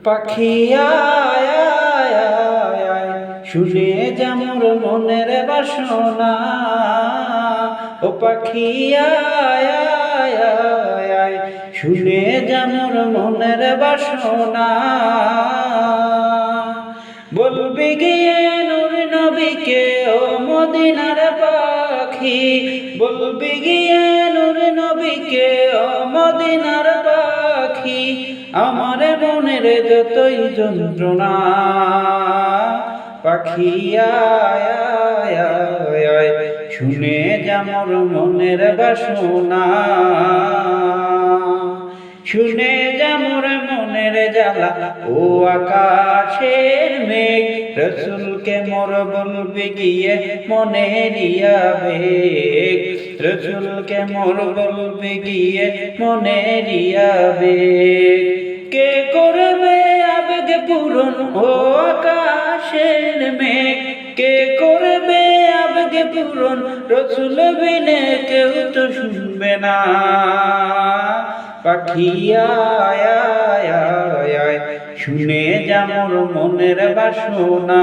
পাখি আয় আয় আয় আয়, শুনে যা মোর মনের বাসনা। ও পাখি আয় আয় আয় আয়, শুনে যা মোর মনের বাসনা। বলবি গিয়ে নূর নবীকে ও মদিনার পাখি, বলবি গিয়ে নূর নবীকে ও মদিনার পাখি। আমার মনের যতই যন্ত্রণা, পাখি আয় আয় আয় আয়, শুনে যা মোর মনের বাসনা। শুনে যা মোর মনের জ্বালা ও আকাশের মেঘ, রসুলকে মোর বলবি গিয়ে মনের আবেগ। রসুলকে মোর বলবি গিয়ে মনের আবেগ। কে করবে আবেগ পূরণ ও আকাশের মেঘ, কে করবে আবেগ পূরণ, রসুল বিনে কেউ তো শুনবে না। পাখি আয় আয় আয় আয়, শুনে যা মোর মনের বাসনা।